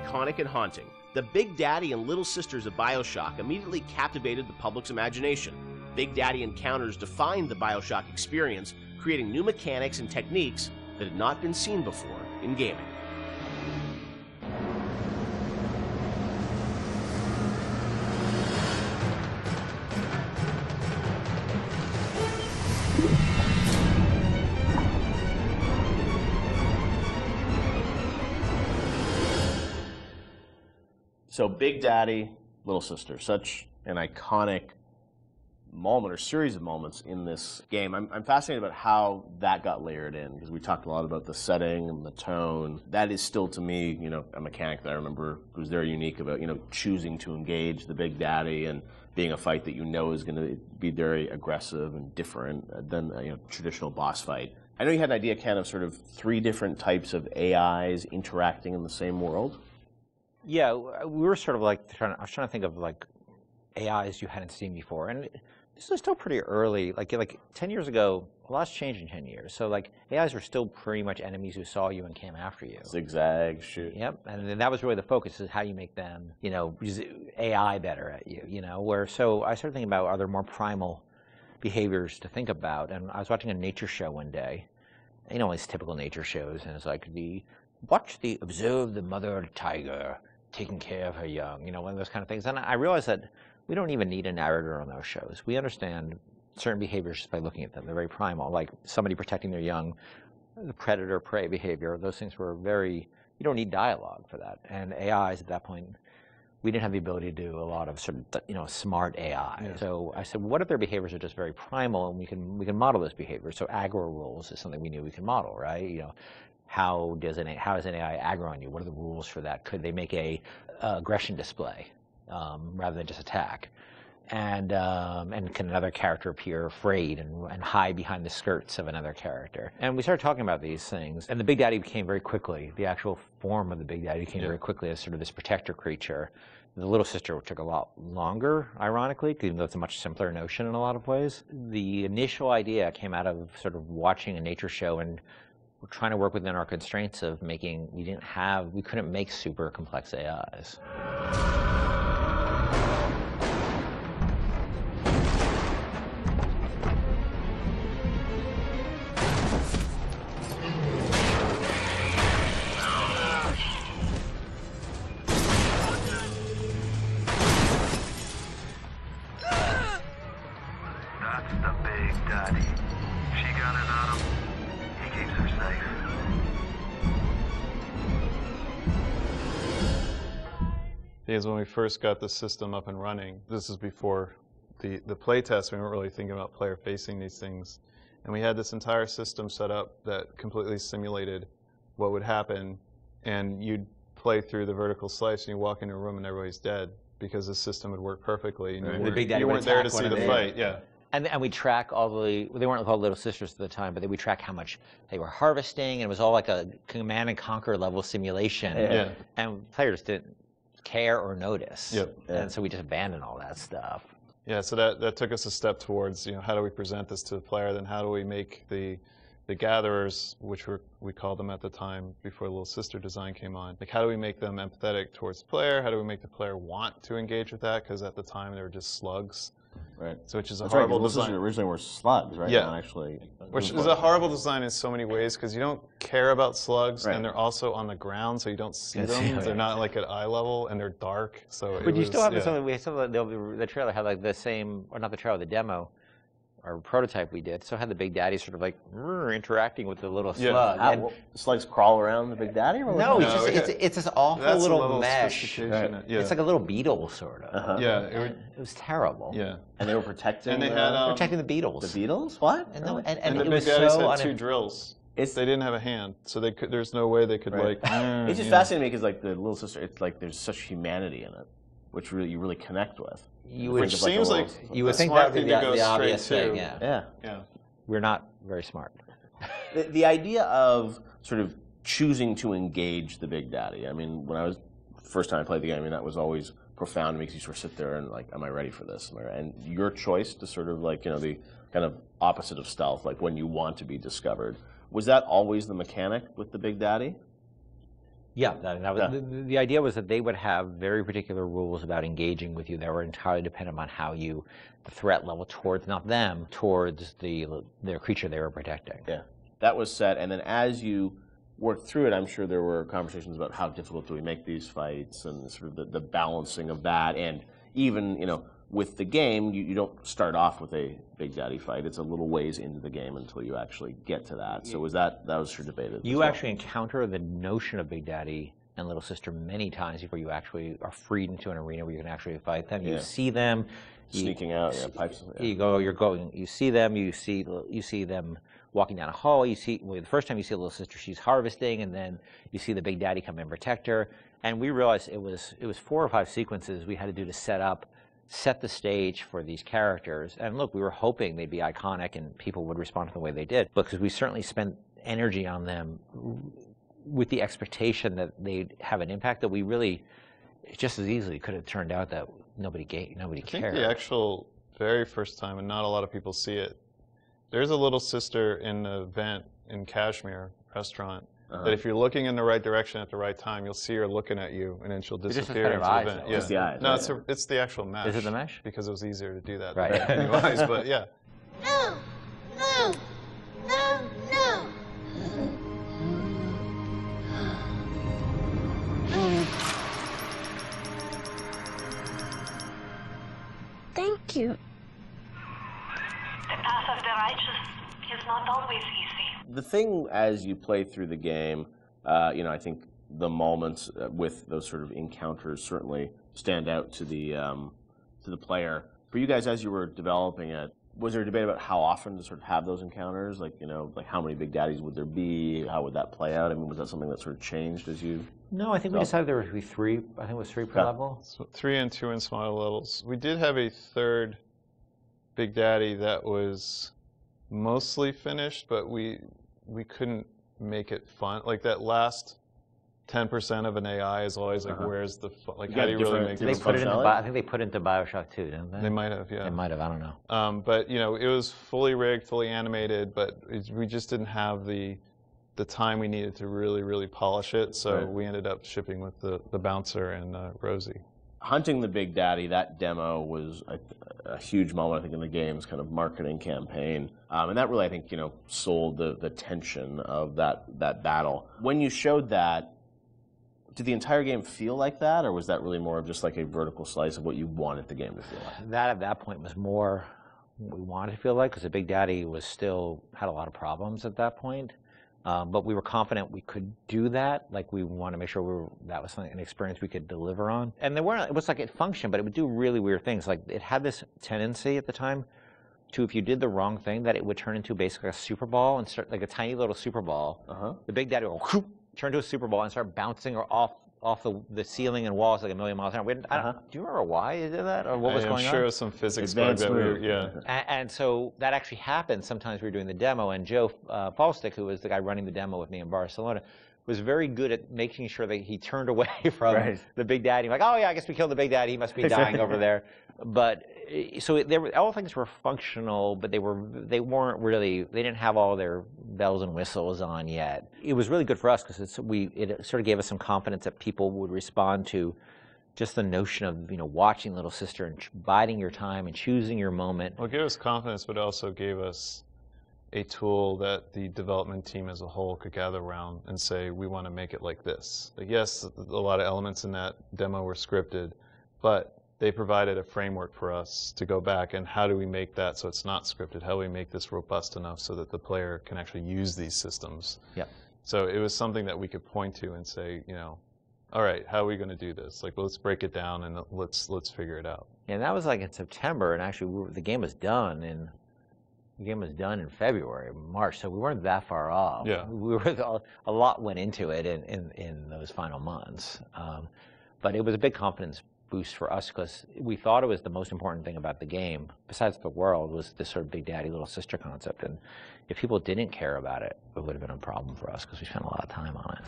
iconic and haunting, the Big Daddy and Little Sisters of BioShock immediately captivated the public's imagination. Big Daddy encounters defined the BioShock experience, creating new mechanics and techniques that had not been seen before in gaming. So Big Daddy, Little Sister, such an iconic moment or series of moments in this game. I'm fascinated about how that got layered in, because we talked a lot about the setting and the tone. That is still, to me, a mechanic that I remember was very unique about, choosing to engage the Big Daddy and being a fight that is going to be very aggressive and different than a traditional boss fight. I know you had an idea, Ken, of sort of 3 different types of AIs interacting in the same world. Yeah, we were sort of like I was trying to think of like AIs you hadn't seen before, and this was still pretty early. Like 10 years ago, a lot's changed in 10 years. So like AIs were still pretty much enemies who saw you and came after you. Zigzag, shoot. Yep, and then that was really the focus: is how you make them, use AI better at you. So I started thinking about, are there more primal behaviors to think about? And I was watching a nature show one day. These typical nature shows, and it's like observe the mother tiger taking care of her young, one of those kind of things. And I realized that we don't even need a narrator on those shows. We understand certain behaviors just by looking at them. They're very primal, like somebody protecting their young, the predator-prey behavior. Those things were you don't need dialogue for that. And AIs at that point, we didn't have the ability to do a lot of sort of, smart AI. Yeah. So I said, what if their behaviors are just very primal, and we can model those behaviors? So aggro rules is something we knew we can model, right? How does an AI aggro on you? What are the rules for that? Could they make a aggression display rather than just attack? And can another character appear afraid and hide behind the skirts of another character? And we started talking about these things. And the Big Daddy became very quickly, the actual form of the Big Daddy became very quickly as sort of this protector creature. The Little Sister took a lot longer, ironically, even though it's a much simpler notion in a lot of ways. The initial idea came out of sort of watching a nature show, and we're trying to work within our constraints of we couldn't make super complex AIs. That's the Big Daddy. She got it on him. He keeps her safe. Because when we first got the system up and running, this is before the playtest, we weren't really thinking about player facing these things. And we had this entire system set up that completely simulated what would happen, and you'd play through the vertical slice and you walk into a room and everybody's dead because the system would work perfectly. And you weren't there to see the fight. Yeah. And we track they weren't called Little Sisters at the time, but we track how much they were harvesting, and it was all like a Command and Conquer level simulation. Yeah. And players didn't care or notice. Yep. And so we just abandoned all that stuff. Yeah, so that took us a step towards, how do we present this to the player, then how do we make the gatherers, which we called them at the time before Little Sister design came on, like how do we make them empathetic towards the player? How do we make the player want to engage with that? Because at the time they were just slugs. Right. So which is a That's horrible right, design. Originally were slugs, right? Yeah. Not actually. Which is a horrible design in so many ways, because you don't care about slugs, Right. and they're also on the ground, so you don't see them. They're not like at eye level, and they're dark. So But you still have something. We some of the trailer had like the same, or not the trailer, the demo, or prototype we did. So it had the Big Daddy sort of like interacting with the little slug. And Slugs crawl around the Big Daddy? Or no, it's this awful that's little mesh. Right. Yeah. It's like a little beetle, sort of. Yeah, it was terrible. Yeah. And they were protecting. And they had protecting the beetles. The beetles? What? And, and the it Big was Daddies so had 2 drills. They didn't have a hand, so they could. There's no way they could Right. like. It's just fascinating because like the Little Sister, it's like there's such humanity in it, which you really connect with. Which seems like you would think that that would be the obvious thing. Yeah. We're not very smart. The idea of sort of choosing to engage the Big Daddy. I mean, when I was first time I played the game, that was always profound to me because you sort of sit there and like, am I ready for this? And your choice to sort of like, the kind of opposite of stealth, like when you want to be discovered. Was that always the mechanic with the Big Daddy? Yeah, the idea was that they would have very particular rules about engaging with you that were entirely dependent on how you, the threat level towards, not them, towards their creature they were protecting. Yeah, that was set, and then as you worked through it, I'm sure there were conversations about how difficult do we make these fights and sort of the balancing of that, and even, you know, with the game, you don't start off with a Big Daddy fight. It's a little ways into the game until you actually get to that. So that was sure debated. You actually encounter the notion of Big Daddy and Little Sister many times before you actually are freed into an arena where you can actually fight them. You see them sneaking out, pipes. You see them. You see them walking down a hall. You see the first time you see Little Sister, she's harvesting, and then you see the Big Daddy come and protect her. And we realized it was 4 or 5 sequences we had to do to set the stage for these characters. And look, we were hoping they'd be iconic and people would respond to the way they did, because we certainly spent energy on them with the expectation that they'd have an impact that we really just as easily could have turned out that nobody cared. I think the actual very first time, and not a lot of people see it, there's a Little Sister in the vent in Kashmir restaurant. That if you're looking in the right direction at the right time, you'll see her looking at you, and then she'll disappear into the vent. Just the eyes. No, it's the actual mesh. Is it the mesh? Because it was easier to do that. Right. Than new eyes, but yeah. No! No! No! No! Thank you. The path of the righteous is not always easy. The thing as you play through the game, you know, I think the moments with those sort of encounters certainly stand out to the player. For you guys, as you were developing it, was there a debate about how often to sort of have those encounters? Like, you know, like how many Big Daddies would there be? How would that play out? I mean, was that something that sort of changed as you? No, I think we decided there would be 3. I think it was 3 per level. So 3 and 2 in smaller levels. We did have a third Big Daddy that was mostly finished, but we couldn't make it fun. Like that last 10% of an AI is always like, where's the fun? Like, how do you really make it fun? I think they put it into BioShock too, didn't they? They might have, yeah. They might have, I don't know. But, you know, it was fully rigged, fully animated, but we just didn't have the time we needed to really, really polish it, so we ended up shipping with the Bouncer and Rosie. Hunting the Big Daddy, that demo was a huge moment, I think, in the game's kind of marketing campaign. And that really, I think, you know, sold the tension of that battle. When you showed that, did the entire game feel like that, or was that really more of just like a vertical slice of what you wanted the game to feel like? That, at that point, was more what we wanted to feel like, because the Big Daddy had a lot of problems at that point. But we were confident we could do that. Like, we wanted to make sure that was an experience we could deliver on. And it was like it functioned, but it would do really weird things. Like, it had this tendency at the time to, if you did the wrong thing, that it would turn into basically a super ball and start like a tiny little super ball. The Big Daddy would go, turn to a super ball and start bouncing off the ceiling and walls like a million miles an hour. Do you remember why you did that, or what was going on? I'm sure it was some physics bug that we were, And so that actually happened. Sometimes we were doing the demo, and Joe Falstick, who was the guy running the demo with me in Barcelona, was very good at making sure that he turned away from the Big Daddy. Like, oh yeah, I guess we killed the Big Daddy. He must be dying over there. But so all things were functional, but they weren't really. They didn't have all their bells and whistles on yet. It was really good for us because it sort of gave us some confidence that people would respond to just the notion of, you know, watching Little Sister and biding your time and choosing your moment. Well, it gave us confidence, but it also gave us a tool that the development team as a whole could gather around and say, we want to make it like this. Like, yes, a lot of elements in that demo were scripted, but they provided a framework for us to go back and how do we make that so it's not scripted? How do we make this robust enough so that the player can actually use these systems? So it was something that we could point to and say, you know, all right, how are we going to do this? Like, let's break it down and let's figure it out. And that was like in September, and actually the game was done in February, March, so we weren't that far off. A lot went into it in those final months, but it was a big confidence boost for us because we thought it was the most important thing about the game, besides the world, was this sort of Big Daddy, Little Sister concept. And if people didn't care about it, it would have been a problem for us because we spent a lot of time on it.